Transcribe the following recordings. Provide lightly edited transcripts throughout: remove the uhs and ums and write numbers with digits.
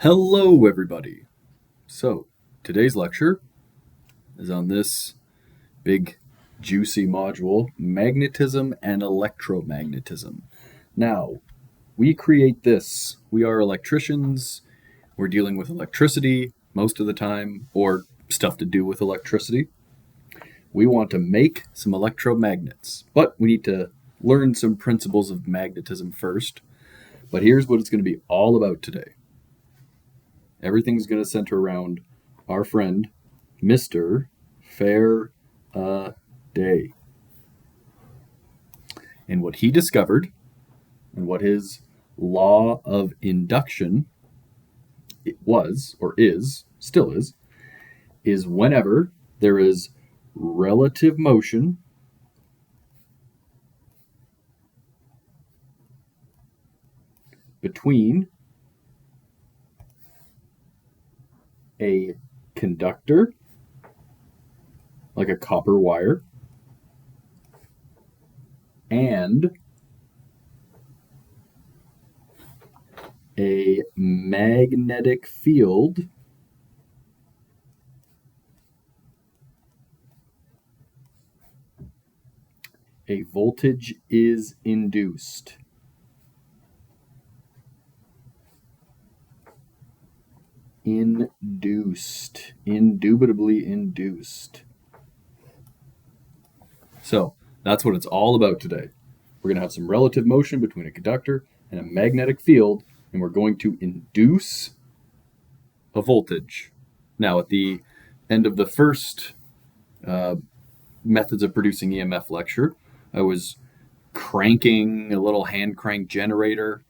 Hello, everybody. So, today's lecture is on this big, juicy module, Magnetism and Electromagnetism. Now, we create this. We are electricians. We're dealing with electricity most of the time, or stuff to do with electricity. We want to make some electromagnets, but we need to learn some principles of magnetism first. But here's what it's going to be all about today. Everything's going to center around our friend, Mr. Faraday, and what he discovered, and what his law of induction was, or is, still is whenever there is relative motion between a conductor, like a copper wire, and a magnetic field, a voltage is induced. Indubitably induced. So that's what it's all about today. We're going to have some relative motion between a conductor and a magnetic field, and we're going to induce a voltage. Now, at the end of the first methods of producing EMF lecture, I was cranking a little hand crank generator,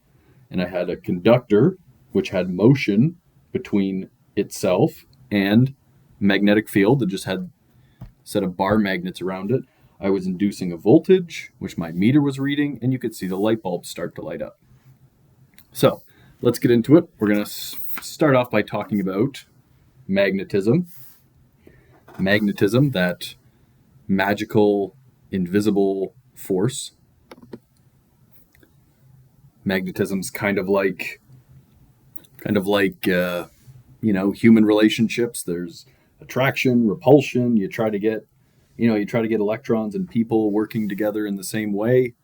and I had a conductor which had motion between itself and magnetic field that just had a set of bar magnets around it. I was inducing a voltage, which my meter was reading, and you could see the light bulbs start to light up. So let's get into it. We're going to start off by talking about magnetism. Magnetism, that magical, invisible force. Magnetism's kind of like human relationships. There's attraction, repulsion. You try to get electrons and people working together in the same way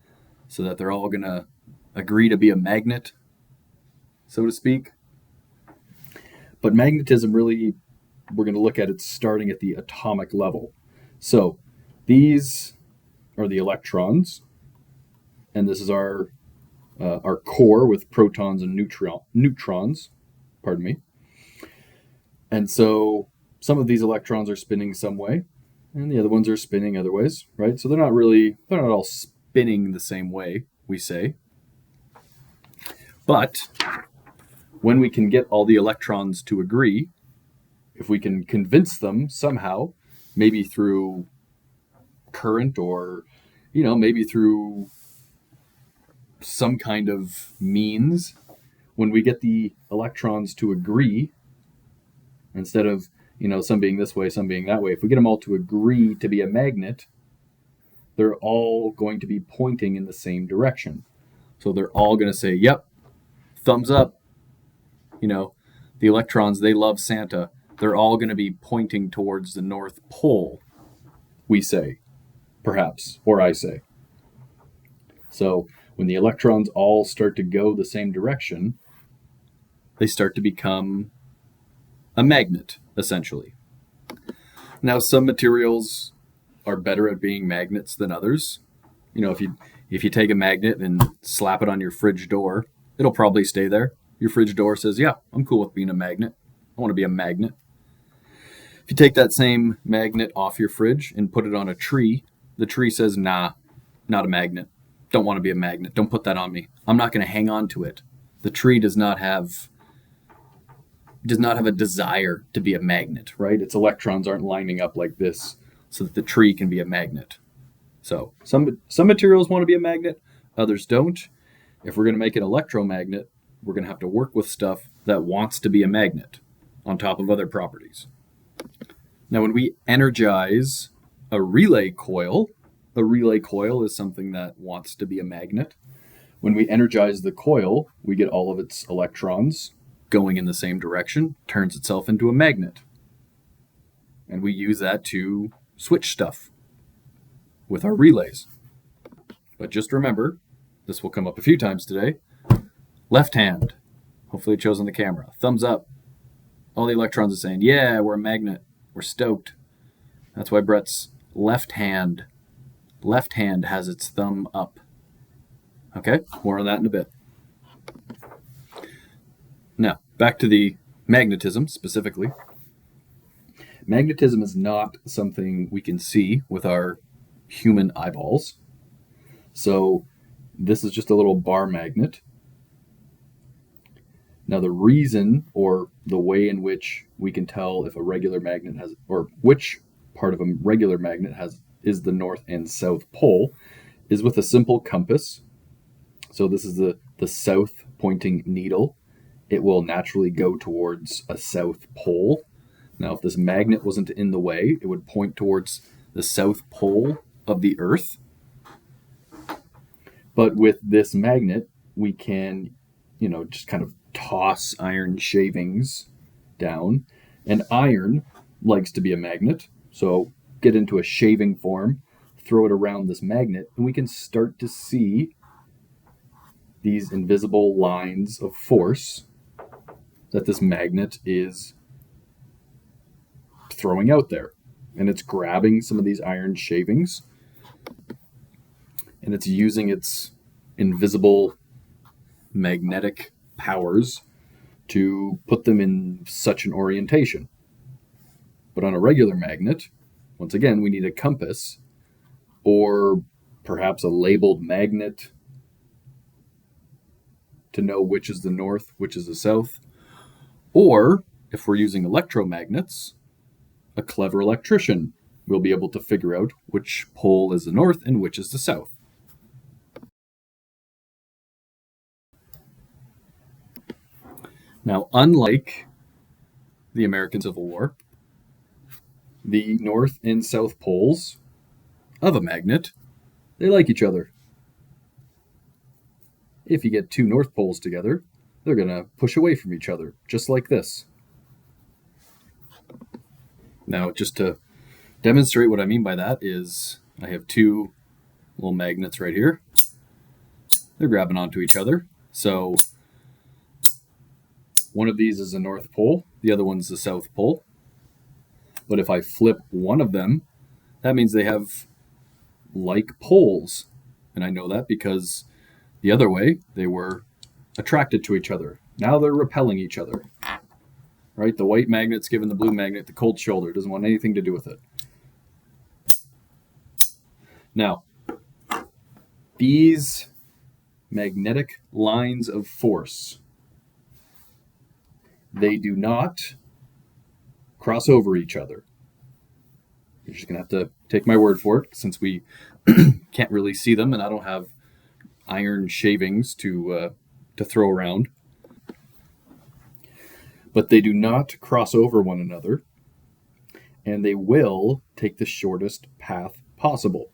so that they're all going to agree to be a magnet, so to speak. But magnetism, really, we're going to look at it starting at the atomic level. So these are the electrons, and this is our core with protons and neutrons. Pardon me. And so some of these electrons are spinning some way, and the other ones are spinning other ways, right? So they're not all spinning the same way, we say. But when we can get all the electrons to agree, if we can convince them somehow, maybe through current or, maybe through some kind of means, when we get the electrons to agree, instead of, some being this way, some being that way, if we get them all to agree to be a magnet, they're all going to be pointing in the same direction. So they're all going to say, yep, thumbs up. The electrons, they love Santa. They're all going to be pointing towards the North Pole, we say, perhaps, or I say. So when the electrons all start to go the same direction, they start to become a magnet, essentially. Now, some materials are better at being magnets than others. If you take a magnet and slap it on your fridge door, it'll probably stay there. Your fridge door says, yeah, I'm cool with being a magnet. I want to be a magnet. If you take that same magnet off your fridge and put it on a tree, the tree says, nah, not a magnet. Don't want to be a magnet. Don't put that on me. I'm not going to hang on to it. The tree does not have a desire to be a magnet, right? Its electrons aren't lining up like this so that the tree can be a magnet. So some materials want to be a magnet, others don't. If we're going to make an electromagnet, we're going to have to work with stuff that wants to be a magnet on top of other properties. Now, when we energize a relay coil is something that wants to be a magnet. When we energize the coil, we get all of its electrons going in the same direction turns itself into a magnet. And we use that to switch stuff with our relays. But just remember, this will come up a few times today, left hand. Hopefully it shows on the camera. Thumbs up. All the electrons are saying, yeah, we're a magnet. We're stoked. That's why Brett's left hand has its thumb up. Okay, more on that in a bit. Now, back to the magnetism specifically. Magnetism is not something we can see with our human eyeballs. So this is just a little bar magnet. Now the reason or the way in which we can tell if a regular magnet has, or which part of a regular magnet is the north and south pole, is with a simple compass. So this is the south pointing needle. It will naturally go towards a south pole. Now if this magnet wasn't in the way, it would point towards the south pole of the Earth. But with this magnet, we can, just kind of toss iron shavings down. And iron likes to be a magnet. So get into a shaving form, throw it around this magnet, and we can start to see these invisible lines of force that this magnet is throwing out there. And it's grabbing some of these iron shavings, and it's using its invisible magnetic powers to put them in such an orientation. But on a regular magnet, once again, we need a compass or perhaps a labeled magnet to know which is the north, which is the south. Or if we're using electromagnets, a clever electrician will be able to figure out which pole is the north and which is the south. Now, unlike the American Civil War, the north and south poles of a magnet, they like each other. If you get two north poles together, they're going to push away from each other, just like this. Now, just to demonstrate what I mean by that is I have two little magnets right here. They're grabbing onto each other. So one of these is the north pole, the other one's the south pole. But if I flip one of them, that means they have like poles. And I know that because the other way, they were attracted to each other. Now they're repelling each other. Right? The white magnet's giving the blue magnet the cold shoulder. Doesn't want anything to do with it. Now, these magnetic lines of force, they do not cross over each other. You're just going to have to take my word for it, since we can't really see them and I don't have iron shavings to throw around. But they do not cross over one another, and they will take the shortest path possible.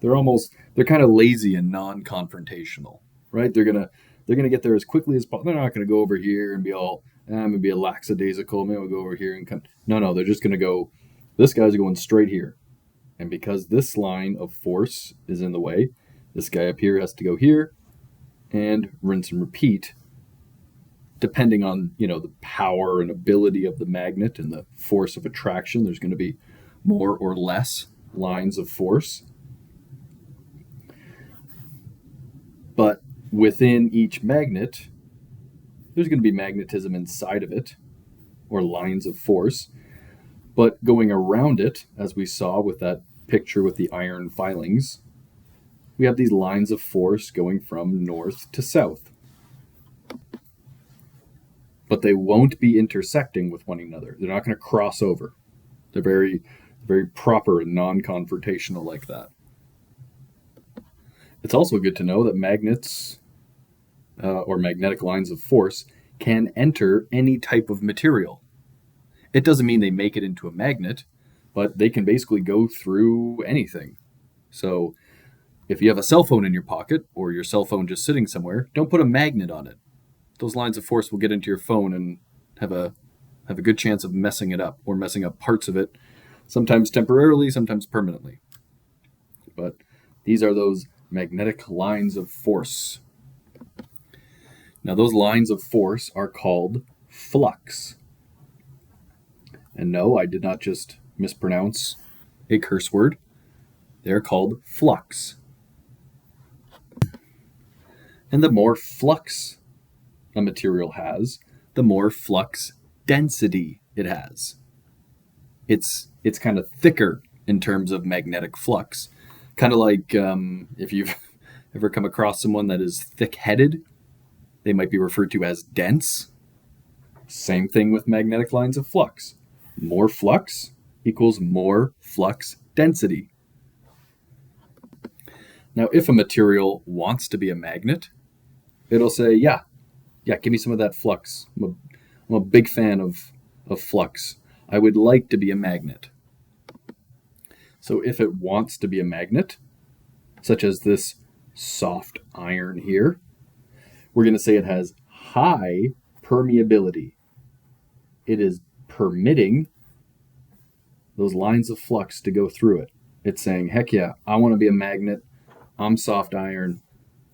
They're kind of lazy and non-confrontational, right? They're gonna get there as quickly as possible. They're not gonna go over here and be all, I'm gonna be a lackadaisical, maybe I'll go over here and come. No, they're just gonna go, this guy's going straight here. And because this line of force is in the way, this guy up here has to go here, and rinse and repeat, depending on, the power and ability of the magnet and the force of attraction. There's going to be more or less lines of force. But within each magnet, there's going to be magnetism inside of it, or lines of force. But going around it, as we saw with that picture with the iron filings, we have these lines of force going from north to south. But they won't be intersecting with one another. They're not going to cross over. They're very, very proper and non-confrontational like that. It's also good to know that magnets or magnetic lines of force can enter any type of material. It doesn't mean they make it into a magnet, but they can basically go through anything. So if you have a cell phone in your pocket or your cell phone just sitting somewhere, don't put a magnet on it. those lines of force will get into your phone and have a good chance of messing it up, or messing up parts of it, sometimes temporarily, sometimes permanently. But these are those magnetic lines of force. Now, those lines of force are called flux. And no, I did not just mispronounce a curse word. They're called flux. And the more flux a material has, the more flux density it has. It's kind of thicker in terms of magnetic flux. Kind of like if you've ever come across someone that is thick-headed, they might be referred to as dense. Same thing with magnetic lines of flux. More flux equals more flux density. Now, if a material wants to be a magnet, it'll say, yeah, give me some of that flux. I'm a big fan of flux. I would like to be a magnet. So if it wants to be a magnet, such as this soft iron here, we're going to say it has high permeability. It is permitting those lines of flux to go through it. It's saying, heck yeah, I want to be a magnet. I'm soft iron.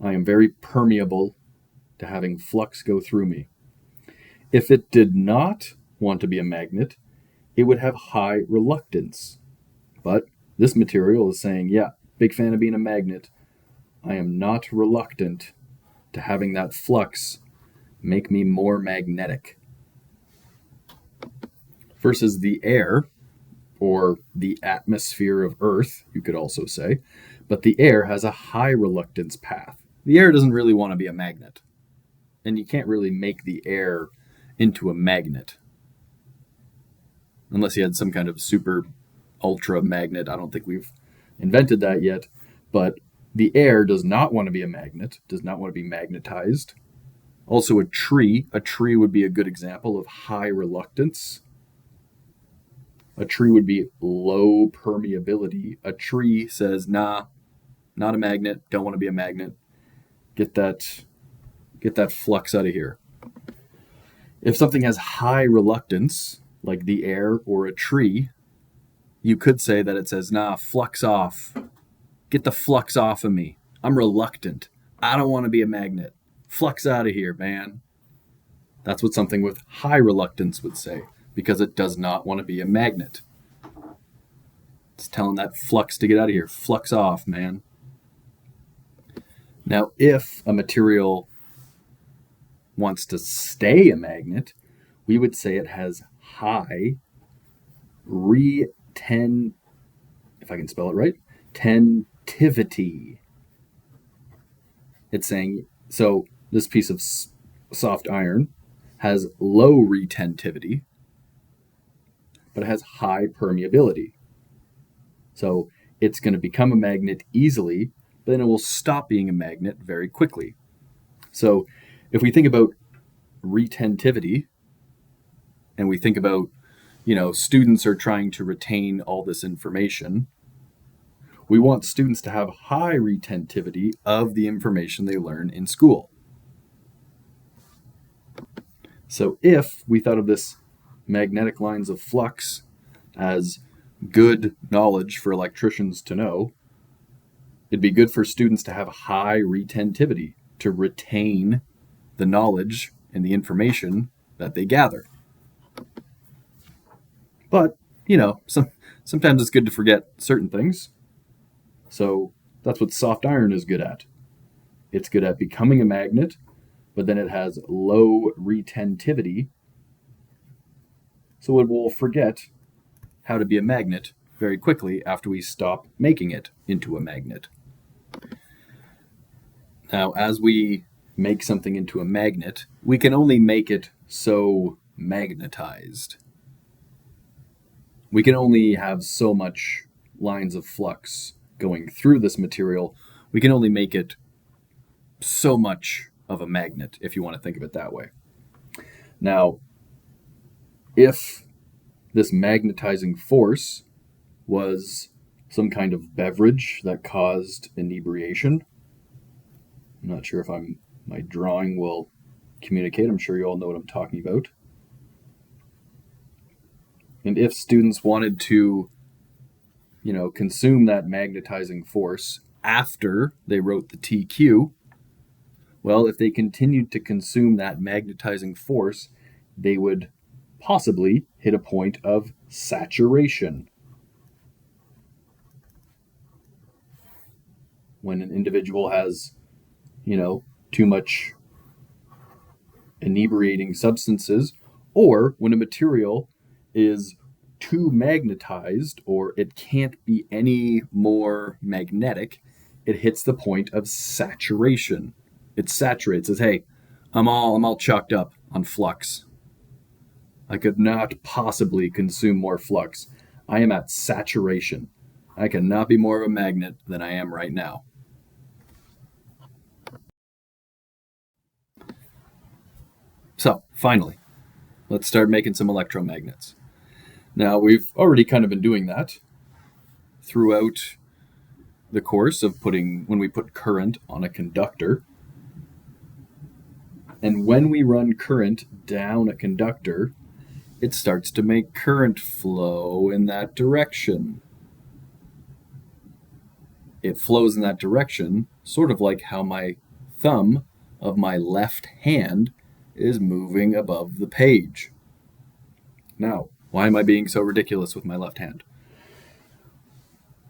I am very permeable to having flux go through me. If it did not want to be a magnet, it would have high reluctance. But this material is saying, yeah, big fan of being a magnet. I am not reluctant to having that flux make me more magnetic. Versus the air, or the atmosphere of Earth, you could also say, but the air has a high reluctance path. The air doesn't really want to be a magnet. And you can't really make the air into a magnet. Unless you had some kind of super ultra magnet. I don't think we've invented that yet. But the air does not want to be a magnet, does not want to be magnetized. Also a tree would be a good example of high reluctance. A tree would be low permeability. A tree says, nah, not a magnet, don't want to be a magnet. Get that flux out of here. If something has high reluctance, like the air or a tree, you could say that it says, nah, flux off. Get the flux off of me. I'm reluctant. I don't want to be a magnet. Flux out of here, man. That's what something with high reluctance would say, because it does not want to be a magnet. It's telling that flux to get out of here. Flux off, man. Now, if a material wants to stay a magnet, we would say it has high if I can spell it right, tentivity. It's saying, so this piece of soft iron has low retentivity, but it has high permeability. So it's going to become a magnet easily, but then it will stop being a magnet very quickly. So if we think about retentivity, and we think about, students are trying to retain all this information, we want students to have high retentivity of the information they learn in school. So if we thought of this magnetic lines of flux as good knowledge for electricians to know, it'd be good for students to have high retentivity, to retain the knowledge and the information that they gather. But, sometimes it's good to forget certain things. So that's what soft iron is good at. It's good at becoming a magnet, but then it has low retentivity. So it will forget how to be a magnet very quickly after we stop making it into a magnet. Now, as we make something into a magnet, we can only make it so magnetized. We can only have so much lines of flux going through this material. We can only make it so much of a magnet, if you want to think of it that way. Now, if this magnetizing force was some kind of beverage that caused inebriation, I'm not sure if my drawing will communicate. I'm sure you all know what I'm talking about. And if students wanted to, consume that magnetizing force after they wrote the TQ, well, if they continued to consume that magnetizing force, they would possibly hit a point of saturation. When an individual has, too much inebriating substances, or when a material is too magnetized or it can't be any more magnetic, it hits the point of saturation. It saturates. It says, hey, I'm all chalked up on flux. I could not possibly consume more flux. I am at saturation. I cannot be more of a magnet than I am right now. So, finally, let's start making some electromagnets. Now, we've already kind of been doing that throughout the course of when we put current on a conductor. And when we run current down a conductor, it starts to make current flow in that direction. It flows in that direction, sort of like how my thumb of my left hand is moving above the page. Now, why am I being so ridiculous with my left hand?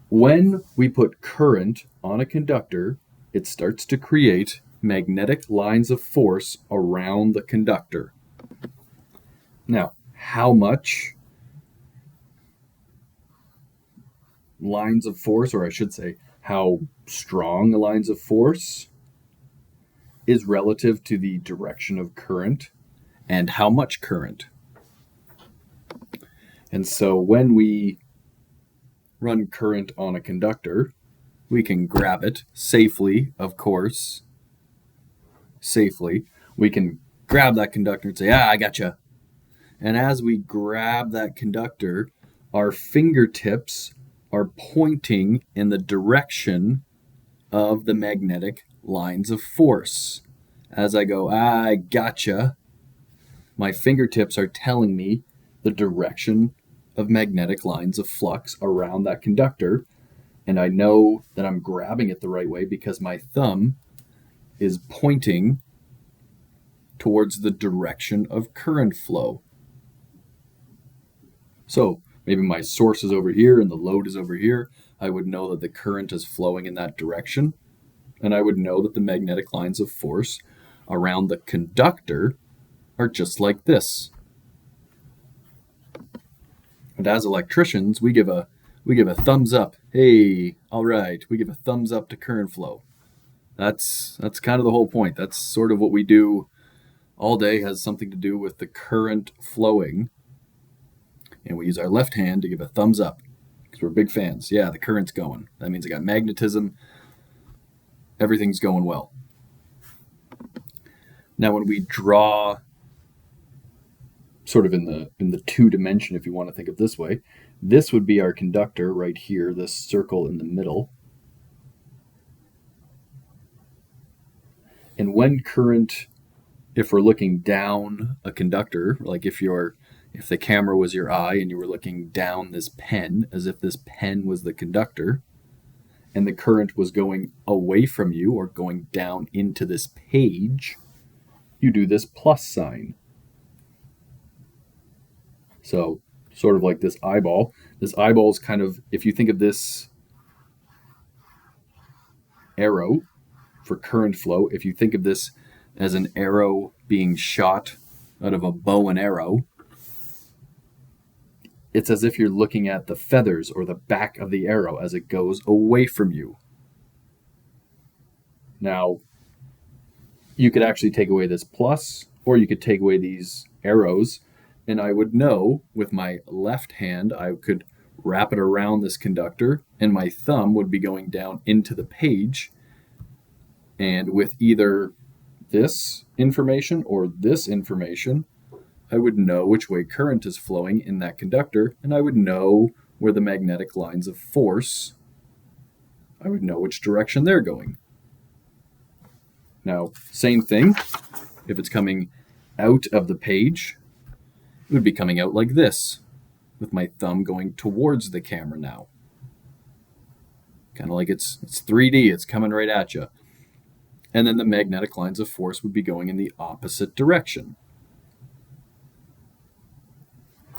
When we put current on a conductor, it starts to create magnetic lines of force around the conductor. Now, how much lines of force, or I should say, how strong the lines of force, is relative to the direction of current and how much current. And so when we run current on a conductor, we can grab it safely, of course. Safely. We can grab that conductor and say, I gotcha. And as we grab that conductor, our fingertips are pointing in the direction of the magnetic lines of force. As I go, I gotcha, my fingertips are telling me the direction of magnetic lines of flux around that conductor. And I know that I'm grabbing it the right way because my thumb is pointing towards the direction of current flow. So maybe my source is over here and the load is over here. I would know that the current is flowing in that direction. And I would know that the magnetic lines of force around the conductor are just like this. And as electricians, we give a thumbs up. Hey, all right, we give a thumbs up to current flow. That's kind of the whole point. That's sort of what we do all day, has something to do with the current flowing. And we use our left hand to give a thumbs up because we're big fans. Yeah, the current's going. That means I got magnetism. Everything's going well. Now, when we draw sort of in the two dimension, if you want to think of this way, this would be our conductor right here, this circle in the middle. And when current, if we're looking down a conductor, like if the camera was your eye and you were looking down this pen as if this pen was the conductor, and the current was going away from you or going down into this page, you do this plus sign. So sort of like this eyeball. This eyeball is kind of, if you think of this arrow for current flow, if you think of this as an arrow being shot out of a bow and arrow, it's as if you're looking at the feathers or the back of the arrow as it goes away from you. Now, you could actually take away this plus, or you could take away these arrows, and I would know with my left hand, I could wrap it around this conductor, and my thumb would be going down into the page. And with either this information or this information, I would know which way current is flowing in that conductor, and I would know where the magnetic lines of force, I would know which direction they're going. Now, same thing, If it's coming out of the page, it would be coming out like this, with my thumb going towards the camera now. Kind of like it's 3D, it's coming right at you. And then the magnetic lines of force would be going in the opposite direction.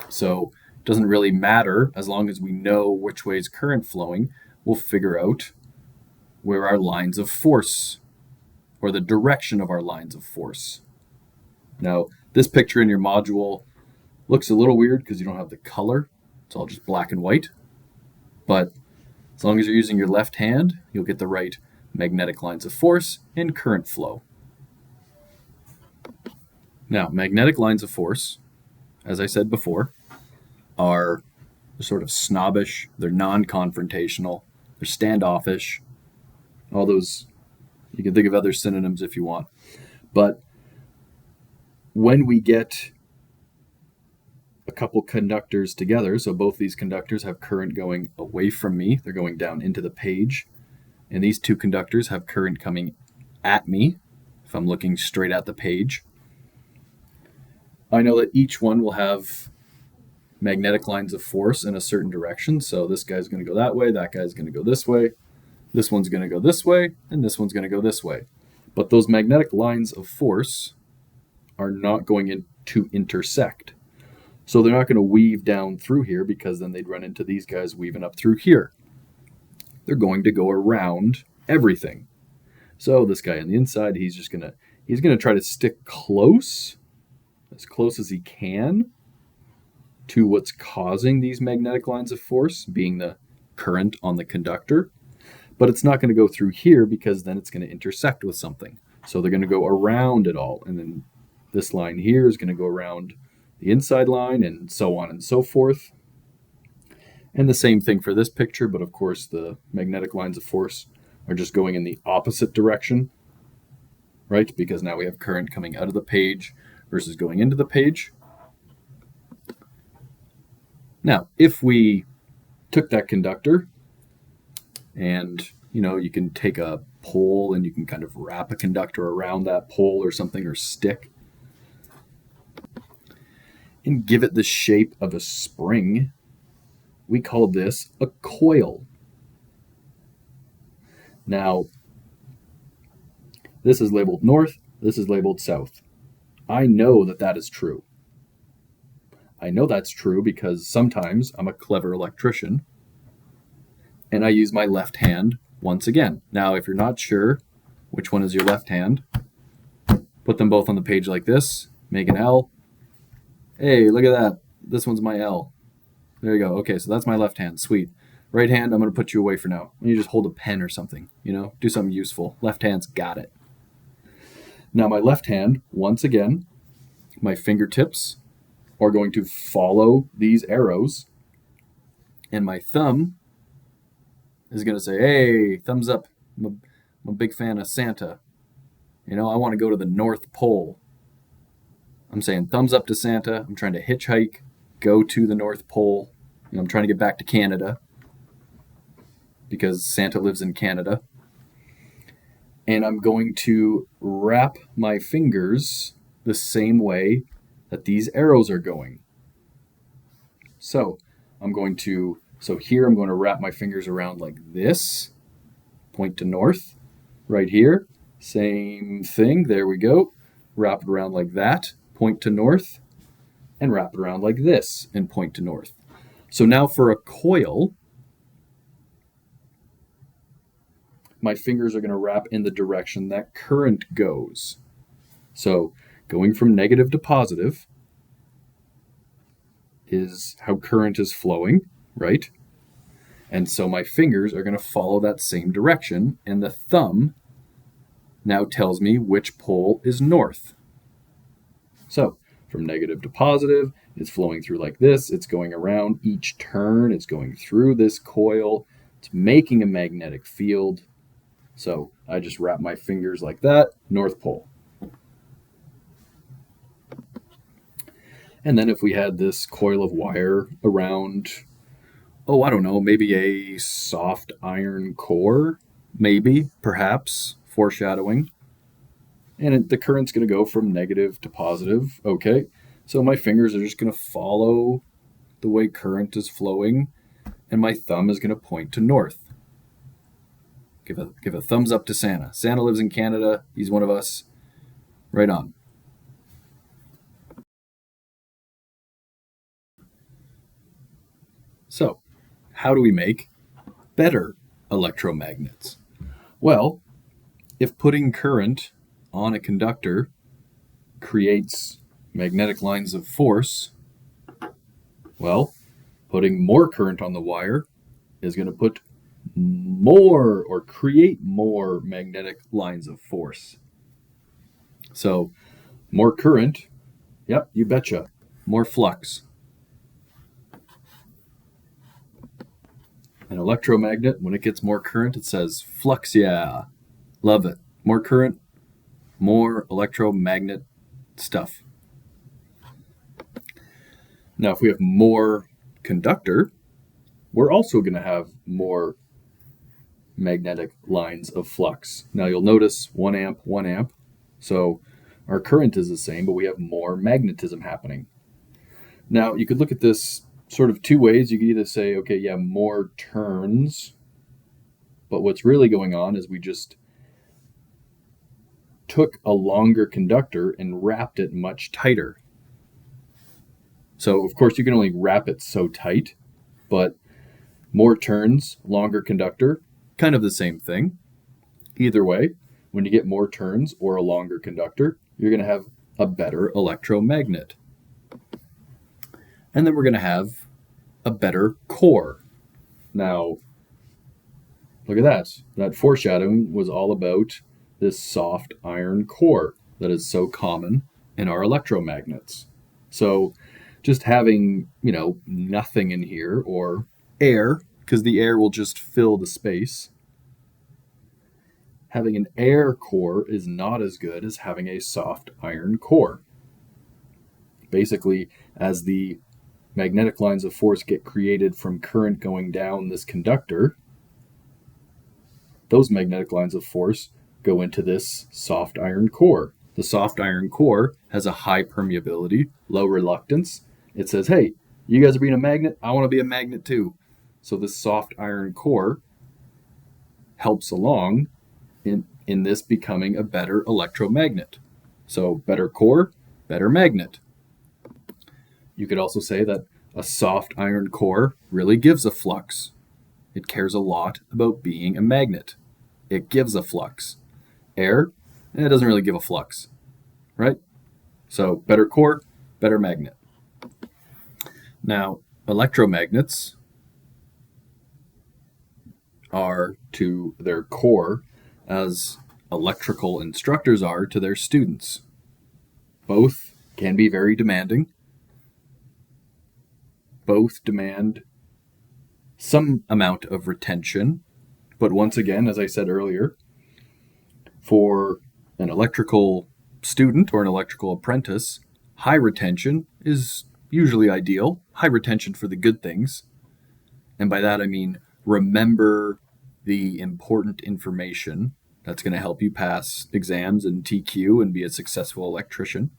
So it doesn't really matter, as long as we know which way is current flowing, we'll figure out where our lines of force, or the direction of our lines of force. Now, this picture in your module looks a little weird because you don't have the color. It's all just black and white. But as long as you're using your left hand, you'll get the right magnetic lines of force and current flow. Now, magnetic lines of force, as I said before, are sort of snobbish, they're non-confrontational, they're standoffish, all those, you can think of other synonyms if you want. But when we get a couple conductors together, so both these conductors have current going away from me, they're going down into the page, and these two conductors have current coming at me, if I'm looking straight at the page, I know that each one will have magnetic lines of force in a certain direction. So this guy's going to go that way, that guy's going to go this way, this one's going to go this way, and this one's going to go this way. But those magnetic lines of force are not going to intersect. So they're not going to weave down through here, because then they'd run into these guys weaving up through here. They're going to go around everything. So this guy on the inside, he's going to try to stick as close as he can to what's causing these magnetic lines of force, being the current on the conductor. But it's not going to go through here, because then it's going to intersect with something. So they're going to go around it all. And then this line here is going to go around the inside line, and so on and so forth. And the same thing for this picture, but of course the magnetic lines of force are just going in the opposite direction, right? Because now we have current coming out of the page versus going into the page. Now, if we took that conductor and, you can take a pole and you can kind of wrap a conductor around that pole or something, or stick, and give it the shape of a spring, we call this a coil. Now, this is labeled north, this is labeled south. I know that that is true. I know that's true because sometimes I'm a clever electrician and I use my left hand once again. Now, if you're not sure which one is your left hand, put them both on the page like this, make an L. Hey, look at that. This one's my L. There you go. Okay, so that's my left hand. Sweet. Right hand, I'm going to put you away for now. You just hold a pen or something, do something useful. Left hand's got it. Now, my left hand, once again, my fingertips are going to follow these arrows, and my thumb is going to say, hey, thumbs up. I'm a big fan of Santa. I want to go to the North Pole. I'm saying thumbs up to Santa. I'm trying to hitchhike, go to the North Pole. I'm trying to get back to Canada because Santa lives in Canada. And I'm going to wrap my fingers the same way that these arrows are going. So here I'm going to wrap my fingers around like this, point to north. Right here, same thing. There we go. Wrap it around like that, point to north, and wrap it around like this and point to north. So now for a coil, my fingers are going to wrap in the direction that current goes. So going from negative to positive is how current is flowing, right? And so my fingers are going to follow that same direction, and the thumb now tells me which pole is north. So from negative to positive, it's flowing through like this. It's going around each turn. It's going through this coil. It's making a magnetic field. So I just wrap my fingers like that, North Pole. And then if we had this coil of wire around, I don't know, maybe a soft iron core, maybe, perhaps, foreshadowing. and the current's going to go from negative to positive. Okay, so my fingers are just going to follow the way current is flowing, and my thumb is going to point to north. Give a thumbs up to Santa. Santa lives in Canada. He's one of us. Right on. So, how do we make better electromagnets? Well, if putting current on a conductor creates magnetic lines of force, well, putting more current on the wire is going to put more or create more magnetic lines of force. So, more current, yep, you betcha, more flux. An electromagnet, when it gets more current, it says flux, yeah, love it. More current, more electromagnet stuff. Now, if we have more conductor, we're also going to have more magnetic lines of flux. Now, you'll notice 1 amp, 1 amp. So our current is the same, but we have more magnetism happening. Now, you could look at this sort of two ways. You could either say, okay, yeah, more turns. But what's really going on is we just took a longer conductor and wrapped it much tighter. So, of course, you can only wrap it so tight, but more turns, longer conductor, kind of the same thing. Either way, when you get more turns or a longer conductor, you're going to have a better electromagnet. And then we're going to have a better core. Now, look at that. That foreshadowing was all about this soft iron core that is so common in our electromagnets. So just having, nothing in here or air, because the air will just fill the space. Having an air core is not as good as having a soft iron core. Basically, as the magnetic lines of force get created from current going down this conductor, those magnetic lines of force go into this soft iron core. The soft iron core has a high permeability, low reluctance. It says, hey, you guys are being a magnet, I want to be a magnet too. So this soft iron core helps along in this becoming a better electromagnet. So better core, better magnet. You could also say that a soft iron core really gives a flux. It cares a lot about being a magnet. It gives a flux. Air, it doesn't really give a flux, right? So better core, better magnet. Now, electromagnets are to their core as electrical instructors are to their students. Both can be very demanding. Both demand some amount of retention. But once again, as I said earlier, for an electrical student or an electrical apprentice, high retention is usually ideal. High retention for the good things. And by that I mean remember the important information that's going to help you pass exams and TQ and be a successful electrician.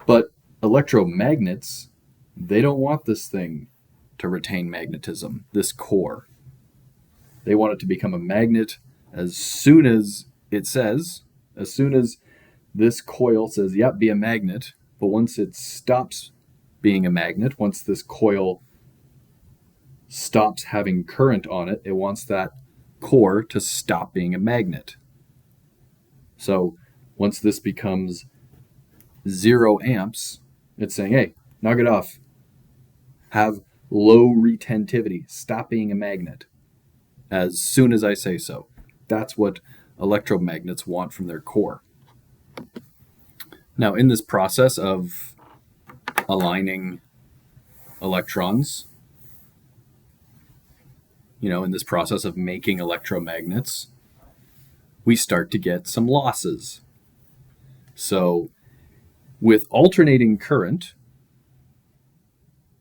But electromagnets, they don't want this thing to retain magnetism, this core. They want it to become a magnet as soon as it says, as soon as this coil says, yep, be a magnet. But once it stops being a magnet, once this coil stops having current on it, it wants that core to stop being a magnet. So once this becomes 0 amps, it's saying, hey, knock it off. Have low retentivity. Stop being a magnet as soon as I say so. That's what electromagnets want from their core. Now, in this process of aligning electrons, in this process of making electromagnets, we start to get some losses. So with alternating current,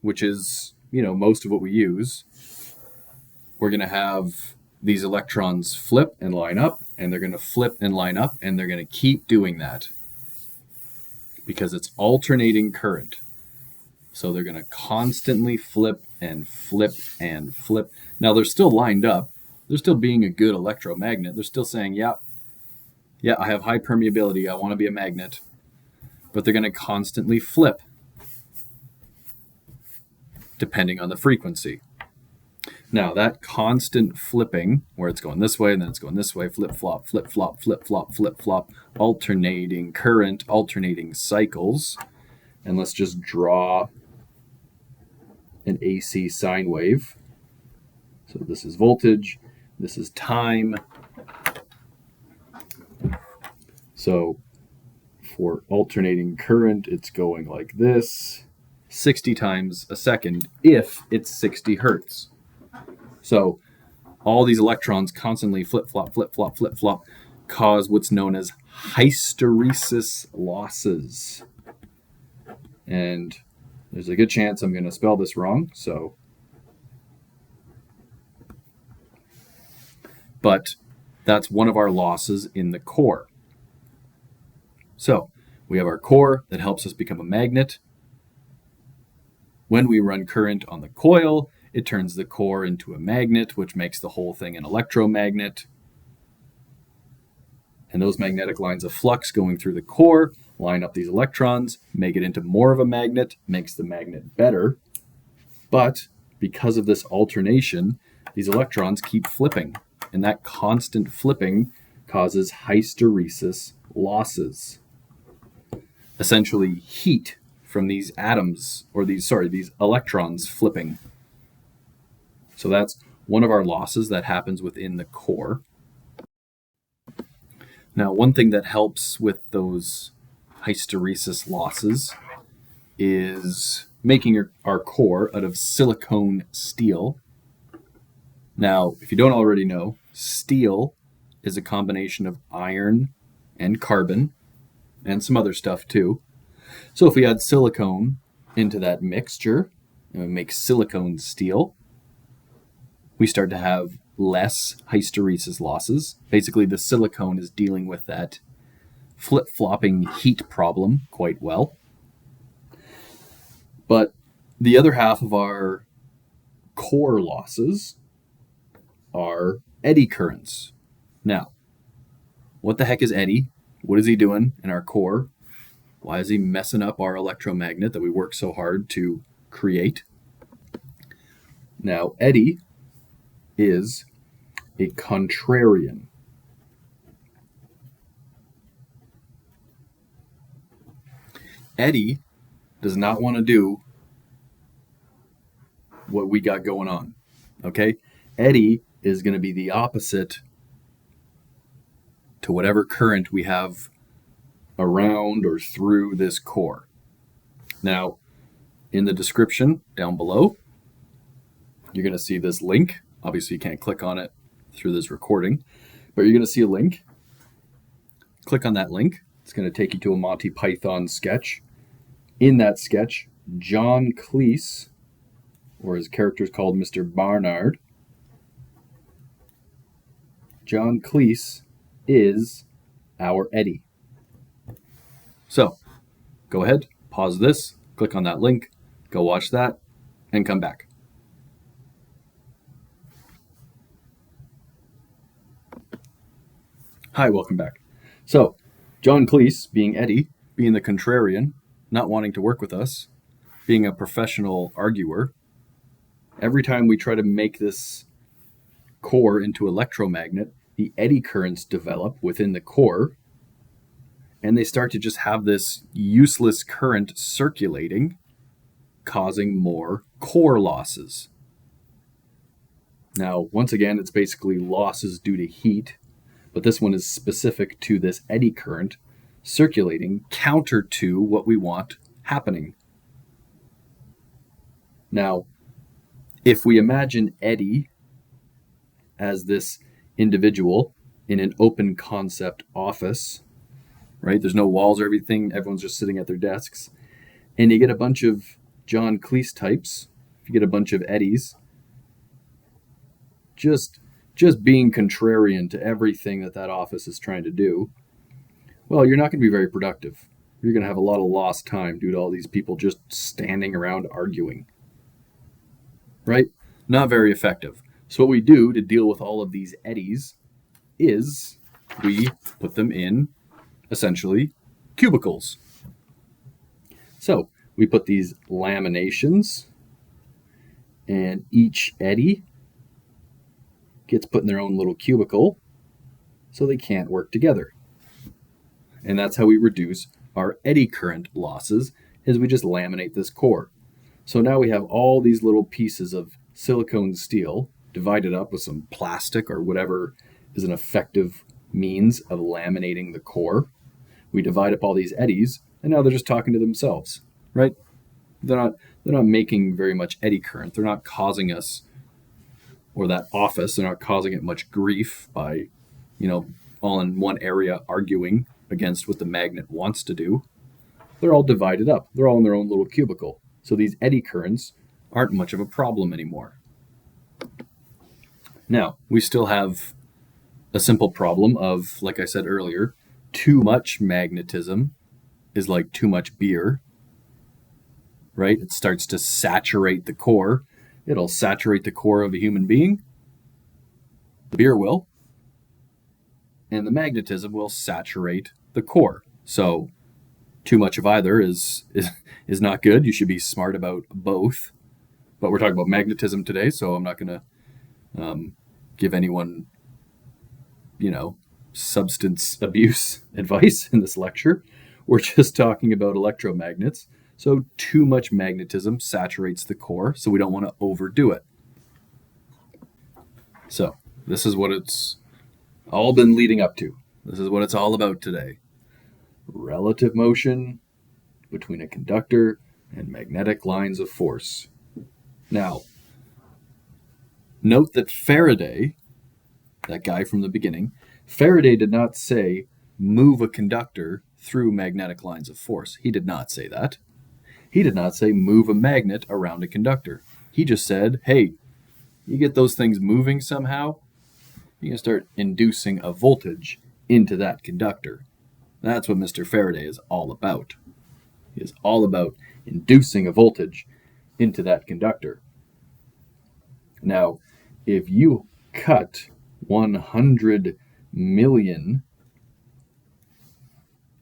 which is, most of what we use, we're going to have these electrons flip and line up, and they're going to flip and line up, and they're going to keep doing that because it's alternating current. So they're going to constantly flip and flip and flip. Now they're still lined up. They're still being a good electromagnet. They're still saying, yeah, I have high permeability. I want to be a magnet. But they're going to constantly flip depending on the frequency. Now, that constant flipping, where it's going this way and then it's going this way, flip-flop, flip-flop, flip-flop, flip-flop, alternating current, alternating cycles. And let's just draw an AC sine wave. So this is voltage, this is time. So for alternating current, it's going like this, 60 times a second if it's 60 hertz. So all these electrons constantly flip-flop, flip-flop, flip-flop, cause what's known as hysteresis losses. And there's a good chance I'm going to spell this wrong, but that's one of our losses in the core. So we have our core that helps us become a magnet. When we run current on the coil, it turns the core into a magnet, which makes the whole thing an electromagnet. And those magnetic lines of flux going through the core line up these electrons, make it into more of a magnet, makes the magnet better. But because of this alternation, these electrons keep flipping. And that constant flipping causes hysteresis losses. Essentially heat from these atoms, or these electrons flipping. So that's one of our losses that happens within the core. Now, one thing that helps with those hysteresis losses is making our core out of silicone steel. Now, if you don't already know, steel is a combination of iron and carbon and some other stuff too. So if we add silicone into that mixture and we make silicone steel, we start to have less hysteresis losses. Basically, the silicone is dealing with that flip-flopping heat problem quite well. But the other half of our core losses are eddy currents. Now, what the heck is eddy? What is he doing in our core? Why is he messing up our electromagnet that we work so hard to create? Now, eddy is a contrarian. Eddy does not want to do what we got going on, okay? Eddy is going to be the opposite to whatever current we have around or through this core. Now, in the description down below, you're going to see this link. Obviously, you can't click on it through this recording, but you're going to see a link. Click on that link. It's going to take you to a Monty Python sketch. In that sketch, John Cleese, or his character is called Mr. Barnard, John Cleese is our eddy. So, go ahead, pause this, click on that link, go watch that, and come back. Hi, welcome back. So, John Cleese, being Eddie, being the contrarian, not wanting to work with us, being a professional arguer, every time we try to make this core into electromagnet, the eddy currents develop within the core, and they start to just have this useless current circulating, causing more core losses. Now, once again, it's basically losses due to heat, but this one is specific to this eddy current circulating counter to what we want happening. Now, if we imagine Eddie as this individual in an open concept office, right? There's no walls or everything. Everyone's just sitting at their desks. And you get a bunch of John Cleese types. You get a bunch of Eddies just just being contrarian to everything that office is trying to do, well, you're not going to be very productive. You're going to have a lot of lost time due to all these people just standing around arguing. Right? Not very effective. So what we do to deal with all of these eddies is we put them in, essentially, cubicles. So we put these laminations, and each eddy gets put in their own little cubicle so they can't work together. And that's how we reduce our eddy current losses, is we just laminate this core. So now we have all these little pieces of silicone steel divided up with some plastic or whatever is an effective means of laminating the core. We divide up all these eddies, and now they're just talking to themselves, right? They're not making very much eddy current. They're not causing us, or that office, they're not causing it much grief by, all in one area arguing against what the magnet wants to do. They're all divided up. They're all in their own little cubicle. So these eddy currents aren't much of a problem anymore. Now, we still have a simple problem of, like I said earlier, too much magnetism is like too much beer, right? It starts to saturate the core. It'll saturate the core of a human being. The beer will. And the magnetism will saturate the core. So too much of either is not good. You should be smart about both. But we're talking about magnetism today, so I'm not going to give anyone, substance abuse advice in this lecture. We're just talking about electromagnets. So too much magnetism saturates the core, so we don't want to overdo it. So this is what it's all been leading up to. This is what it's all about today. Relative motion between a conductor and magnetic lines of force. Now, note that Faraday, that guy from the beginning, Faraday did not say move a conductor through magnetic lines of force. He did not say that. He did not say move a magnet around a conductor. He just said, hey, you get those things moving somehow, you can start inducing a voltage into that conductor. That's what Mr. Faraday is all about. He is all about inducing a voltage into that conductor. Now, if you cut 100 million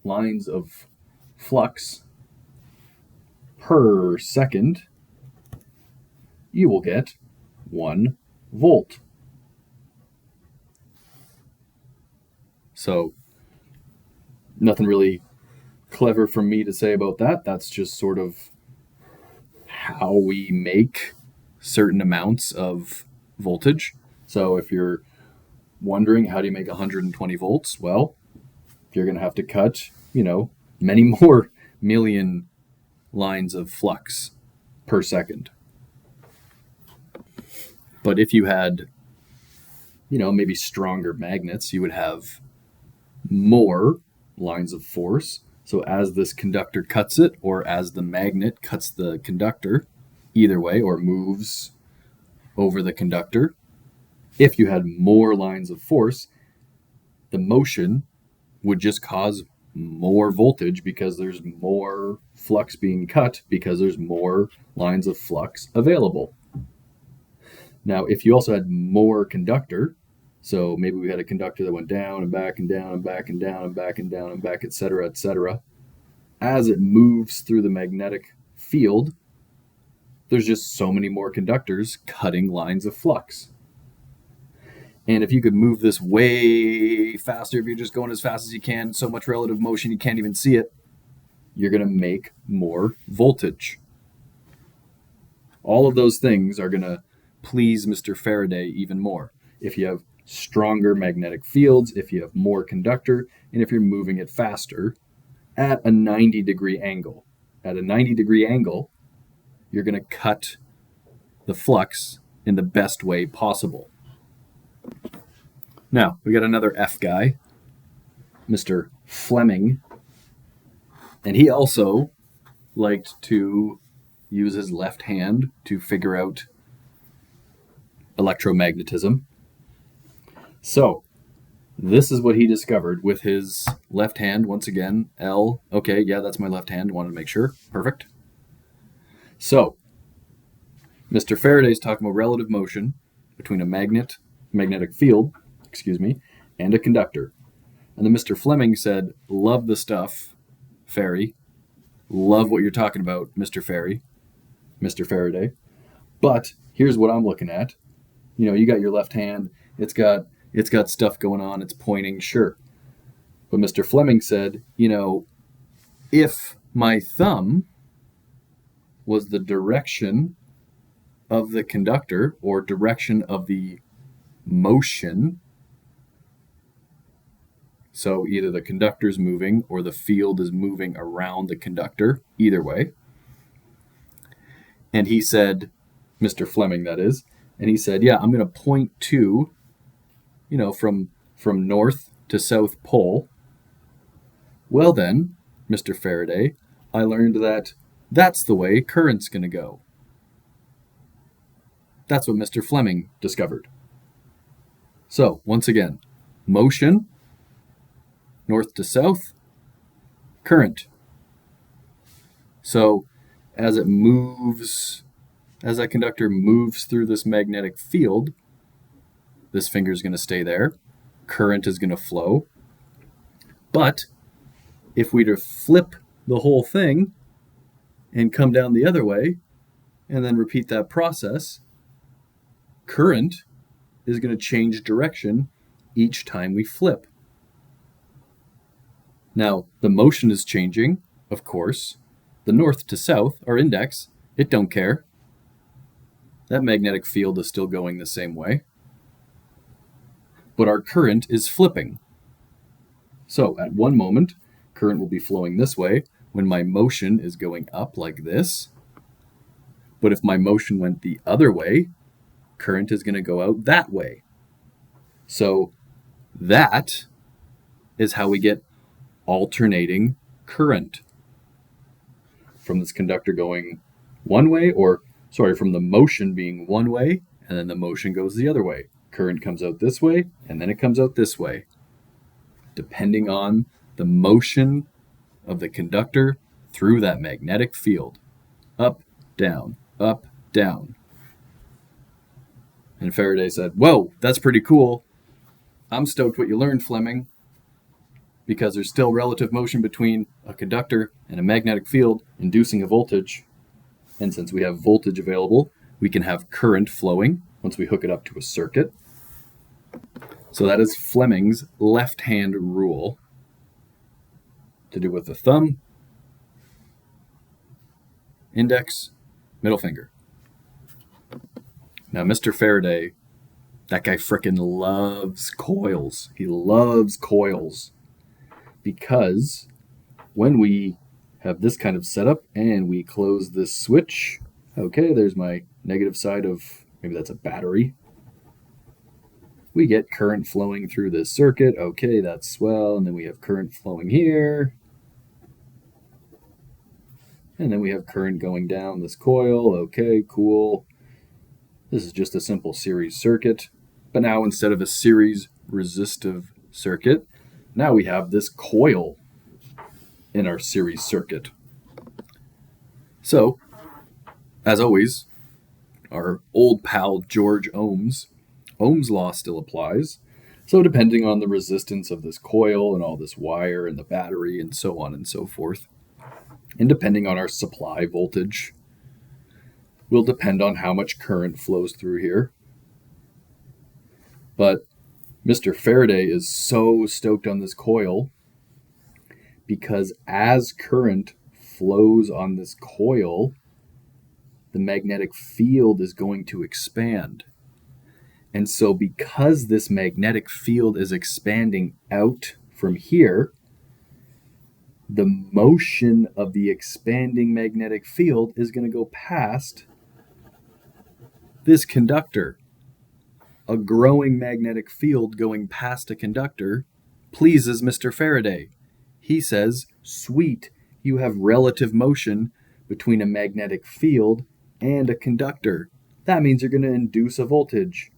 lines of flux per second, you will get 1 volt. So, nothing really clever from me to say about that. That's just sort of how we make certain amounts of voltage. So if you're wondering how do you make 120 volts, well, you're going to have to cut, many more million lines of flux per second. But if you had, maybe stronger magnets, you would have more lines of force. So as this conductor cuts it, or as the magnet cuts the conductor, either way, or moves over the conductor, if you had more lines of force, the motion would just cause more voltage because there's more flux being cut because there's more lines of flux available. Now, if you also had more conductor, so maybe we had a conductor that went down and back and down and back and down and back and down and back, etc., etc. As it moves through the magnetic field, there's just so many more conductors cutting lines of flux. And if you could move this way faster, if you're just going as fast as you can, so much relative motion you can't even see it, you're going to make more voltage. All of those things are going to please Mr. Faraday even more. If you have stronger magnetic fields, if you have more conductor, and if you're moving it faster at a 90-degree angle. At a 90-degree angle, you're going to cut the flux in the best way possible. Now, we got another F guy, Mr. Fleming, and he also liked to use his left hand to figure out electromagnetism. So this is what he discovered with his left hand. Once again, L. Okay, yeah, that's my left hand. Wanted to make sure. Perfect. So Mr. Faraday's talking about relative motion between a magnetic field, and a conductor. And then Mr. Fleming said, love the stuff, Fairy. Love what you're talking about, Mr. Faraday. But here's what I'm looking at. You got your left hand. It's got stuff going on. It's pointing, sure. But Mr. Fleming said, if my thumb was the direction of the conductor or direction of the motion, so either the conductor's moving or the field is moving around the conductor, either way. And he said, Mr. Fleming, that is, and he said, yeah, I'm going to point to, from north to south pole. Well then, Mr. Faraday, I learned that that's the way current's going to go. That's what Mr. Fleming discovered. So, once again, motion, north to south, current. So, as that conductor moves through this magnetic field, this finger is going to stay there. Current is going to flow. But if we were to flip the whole thing and come down the other way, and then repeat that process, current is going to change direction each time we flip. Now, the motion is changing, of course. The north to south, our index, it don't care. That magnetic field is still going the same way. But our current is flipping. So at one moment, current will be flowing this way when my motion is going up like this. But if my motion went the other way, current is going to go out that way. So that is how we get alternating current. From this conductor going one way, from the motion being one way, and then the motion goes the other way. Current comes out this way, and then it comes out this way, depending on the motion of the conductor through that magnetic field. Up, down, up, down. And Faraday said, whoa, that's pretty cool. I'm stoked what you learned, Fleming, because there's still relative motion between a conductor and a magnetic field inducing a voltage. And since we have voltage available, we can have current flowing once we hook it up to a circuit. So that is Fleming's left-hand rule to do with the thumb, index, middle finger. Now, Mr. Faraday, that guy frickin' loves coils. He loves coils. Because when we have this kind of setup and we close this switch, okay, there's my negative side of, maybe that's a battery. We get current flowing through this circuit. Okay, that's swell. And then we have current flowing here. And then we have current going down this coil. Okay, cool. This is just a simple series circuit. But now instead of a series resistive circuit, now we have this coil in our series circuit. So, as always, our old pal George Ohm's law still applies. So depending on the resistance of this coil and all this wire and the battery and so on and so forth, and depending on our supply voltage, will depend on how much current flows through here. But Mr. Faraday is so stoked on this coil because as current flows on this coil, the magnetic field is going to expand. And so because this magnetic field is expanding out from here, the motion of the expanding magnetic field is going to go past this conductor. A growing magnetic field going past a conductor pleases Mr. Faraday. He says, sweet, you have relative motion between a magnetic field and a conductor. That means you're going to induce a voltage.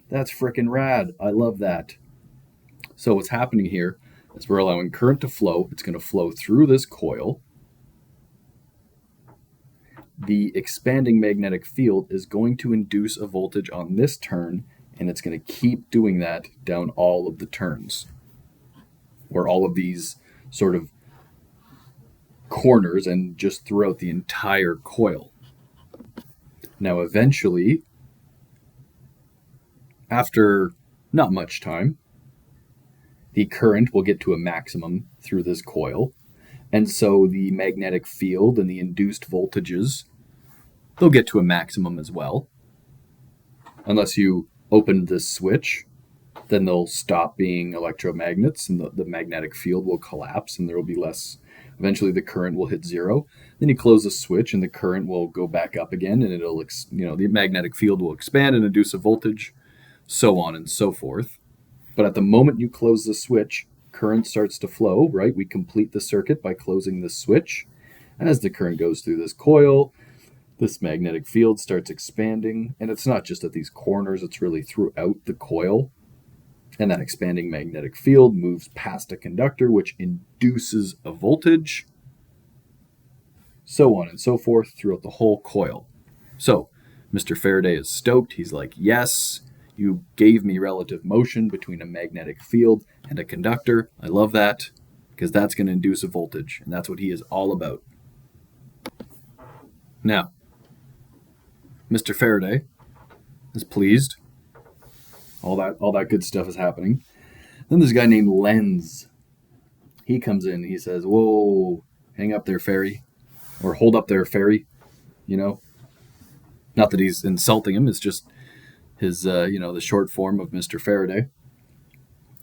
That's frickin' rad. I love that. So what's happening here is we're allowing current to flow. It's going to flow through this coil. The expanding magnetic field is going to induce a voltage on this turn, and it's going to keep doing that down all of the turns, or all of these sort of corners, and just throughout the entire coil. Now, eventually, after not much time, the current will get to a maximum through this coil. And so the magnetic field and the induced voltages, they'll get to a maximum as well. Unless you open this switch, then they'll stop being electromagnets and the magnetic field will collapse and there will be less. Eventually the current will hit zero. Then you close the switch and the current will go back up again, and it'll, the magnetic field will expand and induce a voltage, so on and so forth. But at the moment you close the switch, current starts to flow, right? We complete the circuit by closing the switch. As the current goes through this coil, this magnetic field starts expanding. And it's not just at these corners, it's really throughout the coil. And that expanding magnetic field moves past a conductor, which induces a voltage, so on and so forth throughout the whole coil. So Mr. Faraday is stoked. He's like, yes, you gave me relative motion between a magnetic field and a conductor. I love that, because that's going to induce a voltage, and that's what he is all about. Now, Mr. Faraday is pleased. All that good stuff is happening. Then there's a guy named Lenz. He comes in. He says, "Whoa, hang up there, fairy," or "Hold up there, fairy." Not that he's insulting him. It's just his, the short form of Mr. Faraday.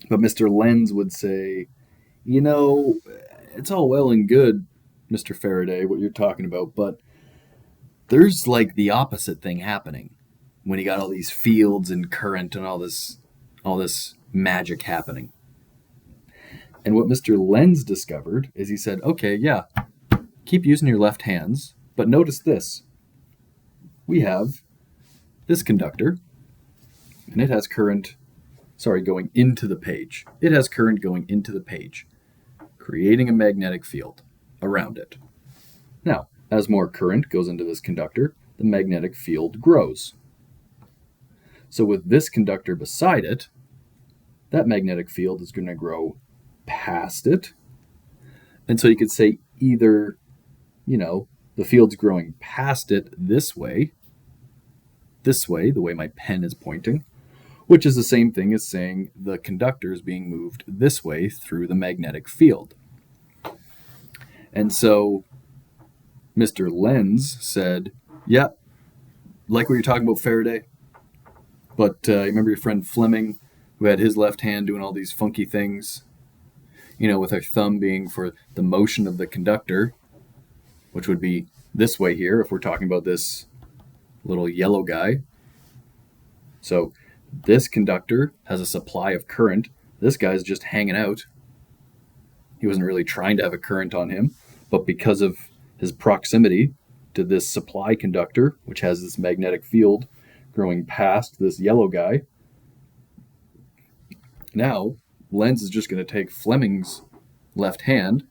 But Mr. Lenz would say, it's all well and good, Mr. Faraday, what you're talking about, but there's like the opposite thing happening when you got all these fields and current and all this magic happening. And what Mr. Lenz discovered is he said, okay, yeah, keep using your left hands, but notice this. We have this conductor, and it has current, going into the page. It has current going into the page, creating a magnetic field around it. Now, as more current goes into this conductor, the magnetic field grows. So with this conductor beside it, that magnetic field is going to grow past it. And so you could say either, the field's growing past it this way, the way my pen is pointing, which is the same thing as saying the conductor is being moved this way through the magnetic field. And so Mr. Lenz said, yeah, like what you're talking about, Faraday, but remember your friend Fleming, who had his left hand doing all these funky things, with our thumb being for the motion of the conductor, which would be this way here if we're talking about this little yellow guy. So this conductor has a supply of current. This guy's just hanging out. He wasn't really trying to have a current on him, but because of his proximity to this supply conductor, which has this magnetic field growing past this yellow guy, now Lenz is just going to take Fleming's left hand,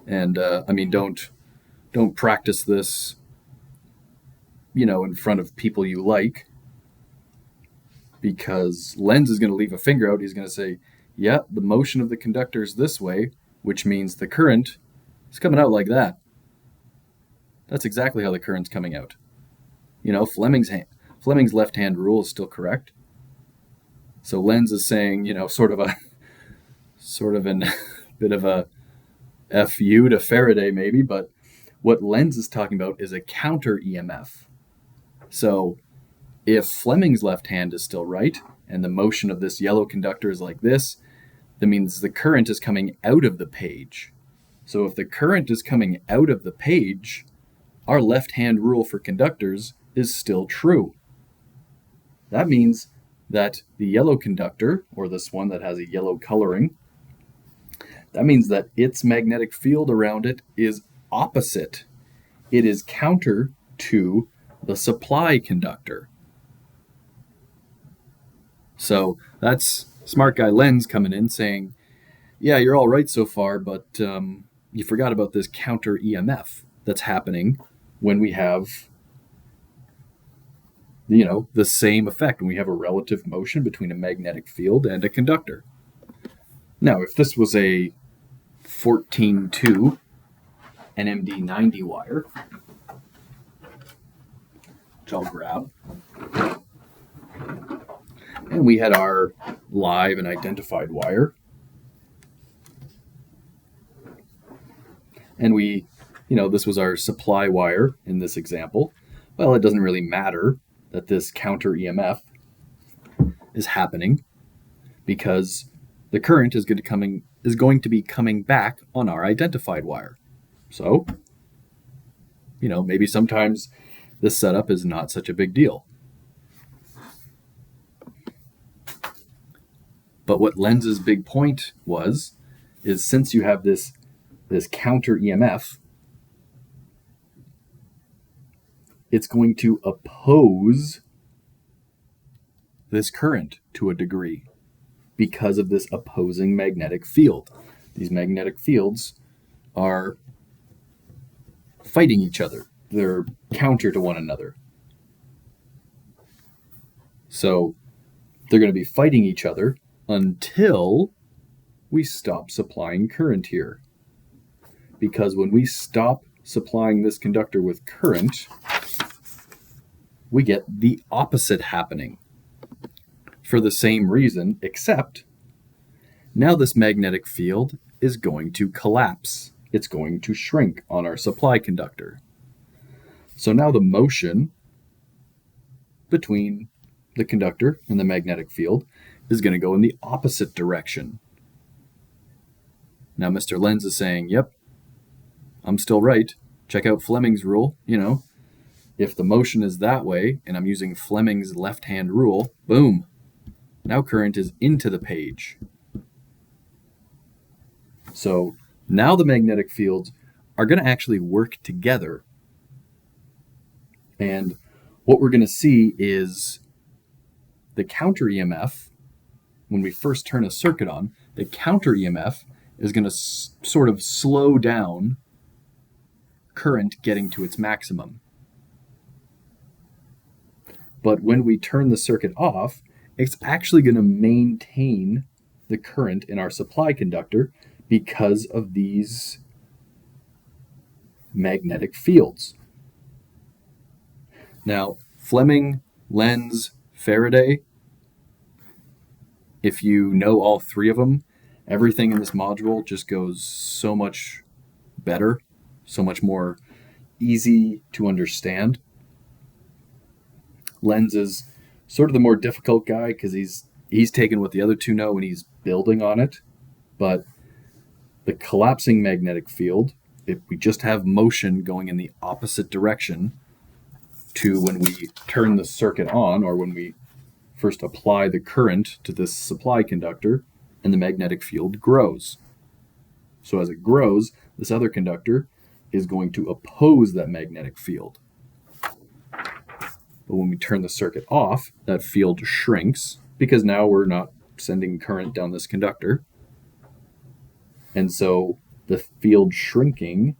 and don't practice this, in front of people you like, because Lenz is going to leave a finger out. He's going to say, yeah, the motion of the conductor is this way, which means the current is coming out like that. That's exactly how the current's coming out. Fleming's left-hand rule is still correct. So Lenz is saying, sort of an bit of a FU to Faraday maybe, but what Lenz is talking about is a counter EMF. So if Fleming's left hand is still right, and the motion of this yellow conductor is like this, that means the current is coming out of the page. So if the current is coming out of the page, our left-hand rule for conductors is still true. That means that the yellow conductor, or this one that has a yellow coloring, that means that its magnetic field around it is opposite. It is counter to the supply conductor. So that's smart guy Lenz coming in saying, yeah, you're all right so far, but you forgot about this counter EMF that's happening when we have, the same effect, when we have a relative motion between a magnetic field and a conductor. Now, if this was a 14-2 NMD90 wire, which I'll grab, and we had our live and identified wire, and this was our supply wire in this example. Well, it doesn't really matter that this counter EMF is happening because the current is going to be coming back on our identified wire. So, maybe sometimes this setup is not such a big deal. But what Lenz's big point is since you have this counter EMF, it's going to oppose this current to a degree because of this opposing magnetic field. These magnetic fields are fighting each other. They're counter to one another. So they're going to be fighting each other until we stop supplying current here. Because when we stop supplying this conductor with current, we get the opposite happening. For the same reason, except now this magnetic field is going to collapse. It's going to shrink on our supply conductor. So now the motion between the conductor and the magnetic field is going to go in the opposite direction. Now Mr. Lenz is saying, yep, I'm still right. Check out Fleming's rule. If the motion is that way and I'm using Fleming's left-hand rule, boom, now current is into the page. So now the magnetic fields are going to actually work together. And what we're going to see is the counter EMF, when we first turn a circuit on, the counter EMF is going to sort of slow down current getting to its maximum. But when we turn the circuit off, it's actually going to maintain the current in our supply conductor because of these magnetic fields. Now, Fleming, Lenz, Faraday, if you know all three of them, everything in this module just goes so much better, so much more easy to understand. Lenz is sort of the more difficult guy because he's taken what the other two know and he's building on it. But the collapsing magnetic field, if we just have motion going in the opposite direction to when we turn the circuit on or when we first apply the current to this supply conductor, and the magnetic field grows. So as it grows, this other conductor is going to oppose that magnetic field. But when we turn the circuit off, that field shrinks because now we're not sending current down this conductor. And so the field shrinking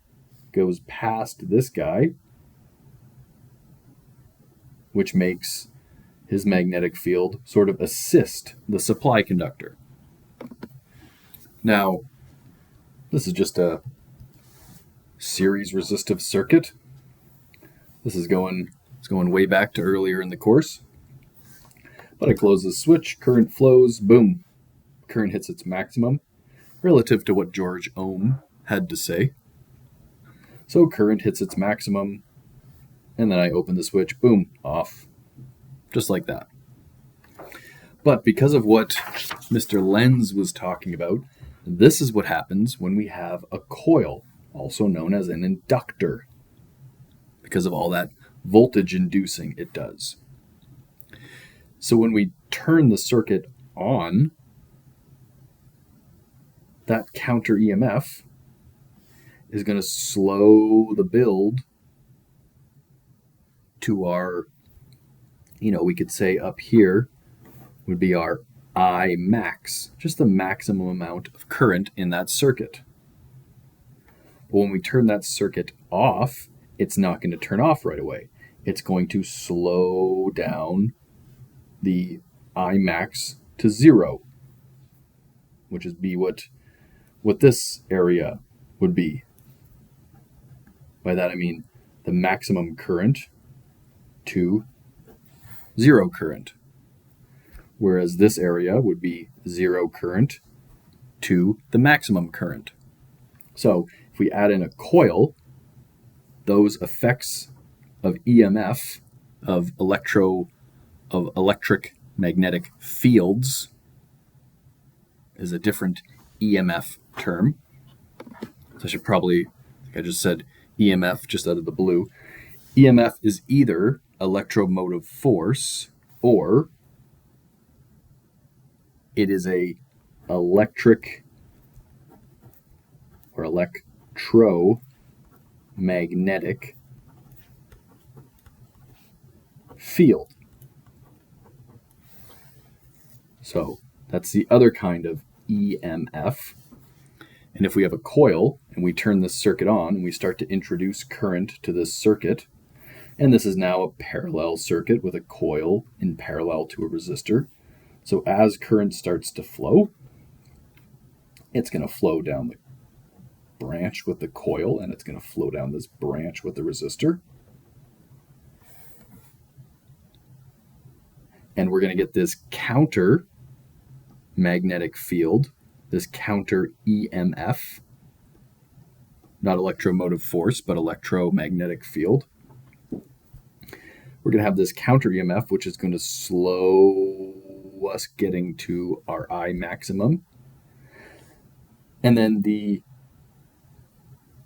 goes past this guy, which makes his magnetic field sort of assist the supply conductor. Now, this is just a series resistive circuit. This is going way back to earlier in the course. But I close the switch, current flows, boom. Current hits its maximum relative to what George Ohm had to say. So current hits its maximum, and then I open the switch, boom, off. Just like that. But because of what Mr. Lenz was talking about, this is what happens when we have a coil, also known as an inductor, because of all that voltage inducing it does. So when we turn the circuit on, that counter EMF is going to slow the build to our, we could say up here, would be our I max, just the maximum amount of current in that circuit. But when we turn that circuit off, it's not going to turn off right away. It's going to slow down the I max to 0, which is be what this area would be. By that I mean the maximum current to 0 current. Whereas this area would be 0 current to the maximum current. So if we add in a coil, those effects of EMF, of electric magnetic fields, is a different EMF term. So I should probably, like I just said, EMF just out of the blue. EMF is either electromotive force or it is a electric or electromagnetic field. So that's the other kind of EMF. And if we have a coil and we turn this circuit on and we start to introduce current to this circuit, and this is now a parallel circuit with a coil in parallel to a resistor. So as current starts to flow, it's going to flow down the branch with the coil, and it's going to flow down this branch with the resistor. And we're going to get this counter magnetic field, this counter EMF, not electromotive force, but electromagnetic field. We're going to have this counter EMF, which is going to slow us getting to our I maximum. And then the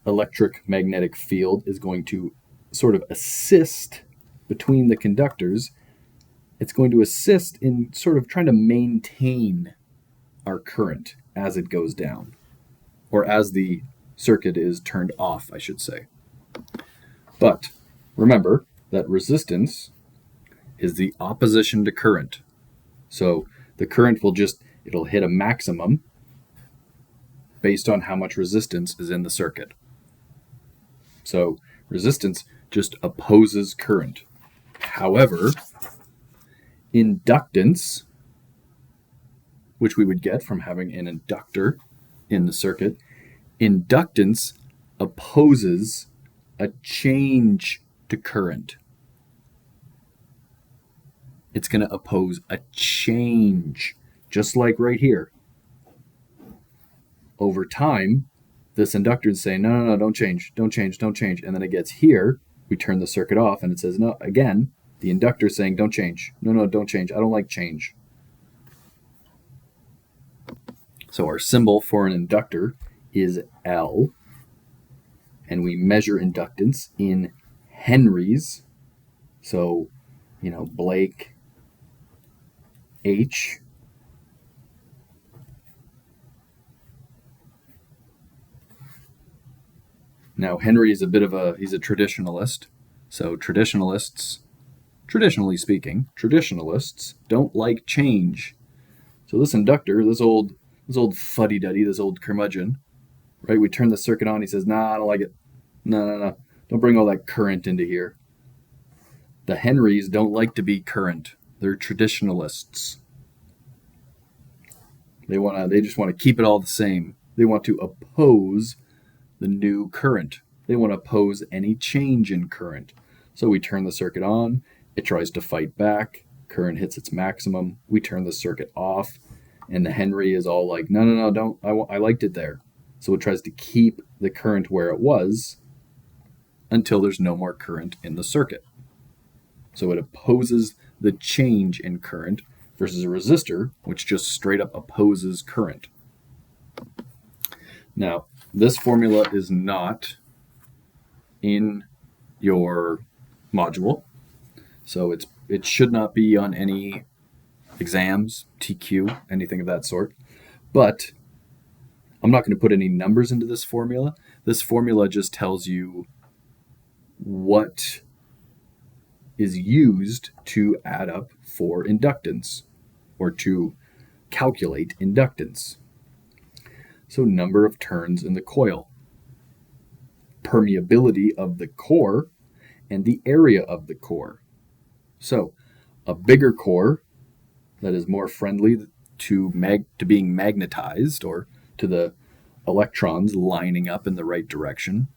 electric magnetic field is going to sort of assist between the conductors. It's going to assist in sort of trying to maintain our current as it goes down, or as the circuit is turned off, I should say. But remember that resistance is the opposition to current. So the current it'll hit a maximum based on how much resistance is in the circuit. So resistance just opposes current. However, inductance, which we would get from having an inductor in the circuit, inductance opposes a change to current. It's going to oppose a change, just like right here. Over time, this inductor is saying, no, don't change. And then it gets here, we turn the circuit off, and it says, no, again, the inductor is saying, don't change. No, don't change. I don't like change. So our symbol for an inductor is L, and we measure inductance in henries. So, Blake H. Now, Henry is he's a traditionalist. So traditionalists don't like change. So this inductor, this old fuddy-duddy, this old curmudgeon, right? We turn the circuit on. He says, nah, I don't like it. No. Don't bring all that current into here. The Henrys don't like to be current. They're traditionalists. They just want to keep it all the same. They want to oppose the new current. They want to oppose any change in current. So we turn the circuit on. It tries to fight back. Current hits its maximum. We turn the circuit off. And the Henry is all like, no, don't. I liked it there. So it tries to keep the current where it was until there's no more current in the circuit. So it opposes the change in current versus a resistor, which just straight up opposes current. Now, this formula is not in your module, so it should not be on any exams, TQ, anything of that sort. But I'm not going to put any numbers into this formula. This formula just tells you what is used to add up for inductance. or to calculate inductance. So number of turns in the coil, permeability of the core, and the area of the core. So a bigger core that is more friendly to being magnetized, or to the electrons lining up in the right direction,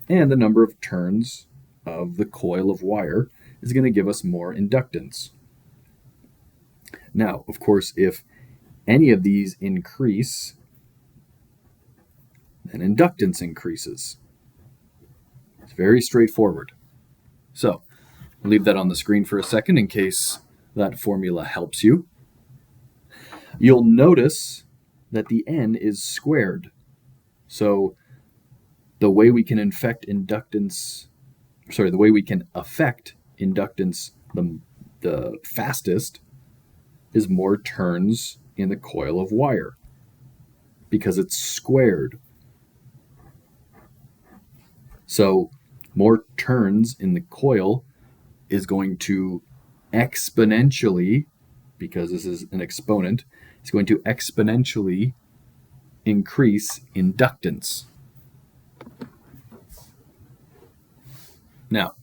and the number of turns of the coil of wire is going to give us more inductance. Now, of course, if any of these increase, then inductance increases. It's very straightforward. So, I'll leave that on the screen for a second in case that formula helps you. You'll notice that the N is squared. So, the way we can affect inductance the fastest is more turns in the coil of wire because it's squared. So more turns in the coil is going to exponentially, because this is an exponent, it's going to exponentially increase inductance. Now,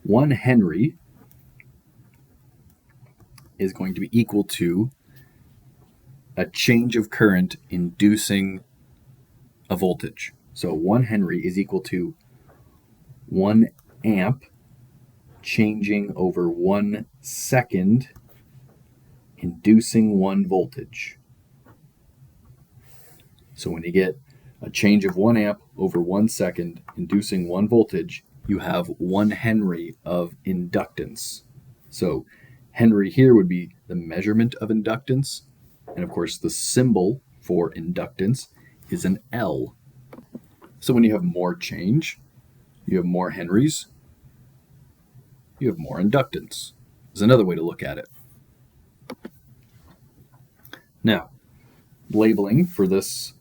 1 Henry is going to be equal to a change of current inducing a voltage. So 1 Henry is equal to 1 amp changing over 1 second inducing 1 voltage. So when you get a change of 1 amp over 1 second inducing 1 voltage, you have 1 Henry of inductance. So Henry here would be the measurement of inductance. And of course, the symbol for inductance is an L. So when you have more change, you have more Henrys, you have more inductance. Is another way to look at it. Now, labeling for this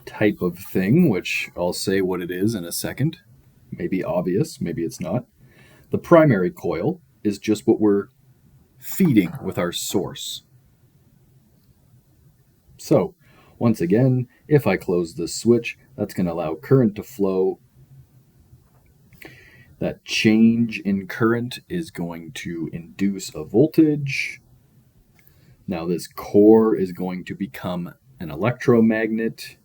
type of thing, which I'll say what it is in a second, may be obvious, maybe it's not. The primary coil is just what we're feeding with our source. So, once again, if I close this switch, that's going to allow current to flow. That change in current is going to induce a voltage. Now this core is going to become an electromagnet,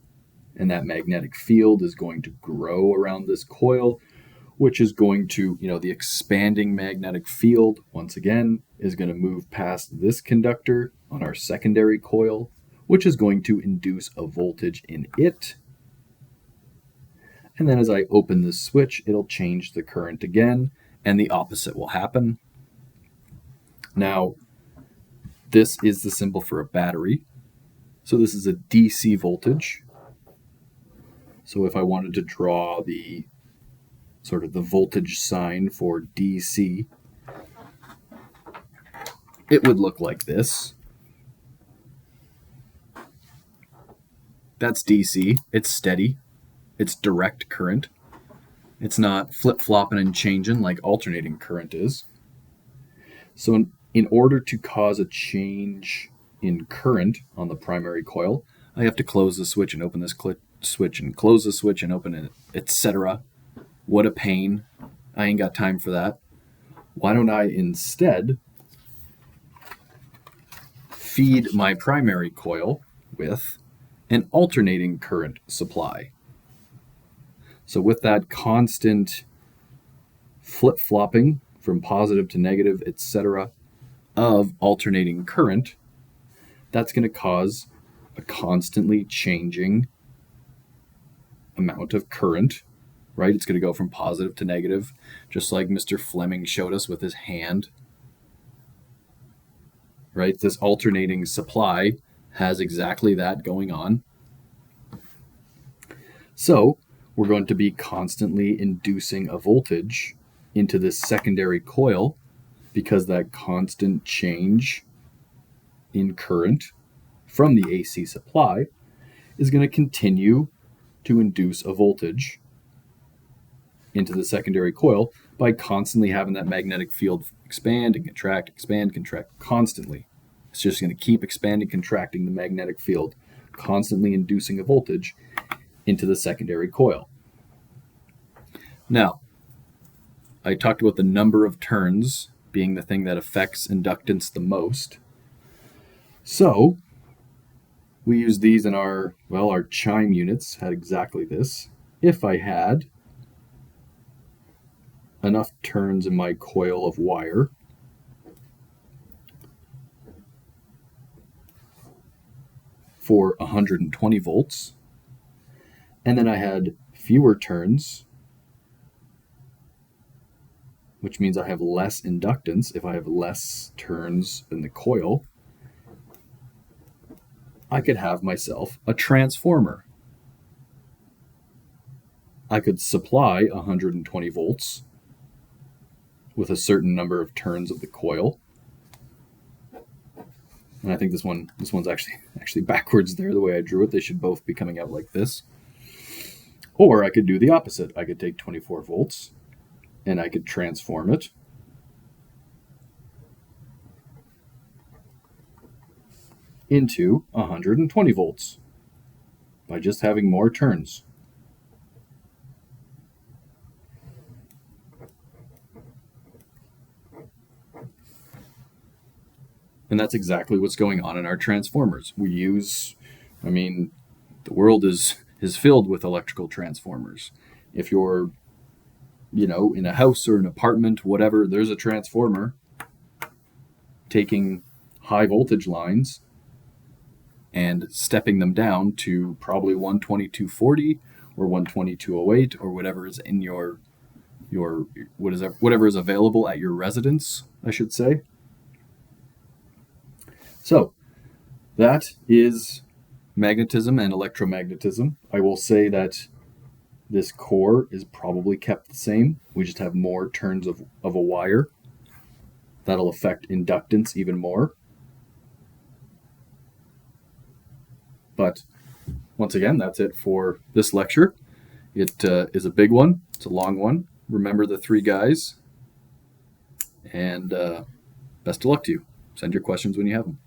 and that magnetic field is going to grow around this coil, which is going to, the expanding magnetic field, once again, is going to move past this conductor on our secondary coil, which is going to induce a voltage in it. And then as I open this switch, it'll change the current again, and the opposite will happen. Now, this is the symbol for a battery. So this is a DC voltage. So if I wanted to draw the sort of the voltage sign for DC, it would look like this. That's DC. It's steady. It's direct current. It's not flip-flopping and changing like alternating current is. So in order to cause a change in current on the primary coil, I have to close the switch and open this switch and close the switch and open it, etc. What a pain. I ain't got time for that. Why don't I instead feed my primary coil with an alternating current supply? So with that constant flip-flopping from positive to negative, etc., of alternating current, that's going to cause a constantly changing amount of current, right? It's going to go from positive to negative, just like Mr. Fleming showed us with his hand, right? This alternating supply has exactly that going on. So we're going to be constantly inducing a voltage into this secondary coil because that constant change in current from the AC supply is going to continue to induce a voltage into the secondary coil by constantly having that magnetic field expand and contract constantly. It's just going to keep expanding, contracting the magnetic field, constantly inducing a voltage into the secondary coil. Now, I talked about the number of turns being the thing that affects inductance the most. So, we use these in our chime units had exactly this. If I had enough turns in my coil of wire for 120 volts, and then I had fewer turns, which means I have less inductance. If I have less turns in the coil, I could have myself a transformer. I could supply 120 volts with a certain number of turns of the coil. And I think this one's actually backwards there, the way I drew it. They should both be coming out like this. Or I could do the opposite. I could take 24 volts and I could transform it into 120 volts by just having more turns. And that's exactly what's going on in our transformers. The world is filled with electrical transformers. If you're, in a house or an apartment, whatever, there's a transformer taking high voltage lines and stepping them down to probably 12240 or 12208 or whatever is in whatever is available at your residence, I should say. So that is magnetism and electromagnetism. I will say that this core is probably kept the same. We just have more turns of a wire. That'll affect inductance even more. But once again, that's it for this lecture. It is a big one. It's a long one. Remember the 3 guys. And best of luck to you. Send your questions when you have them.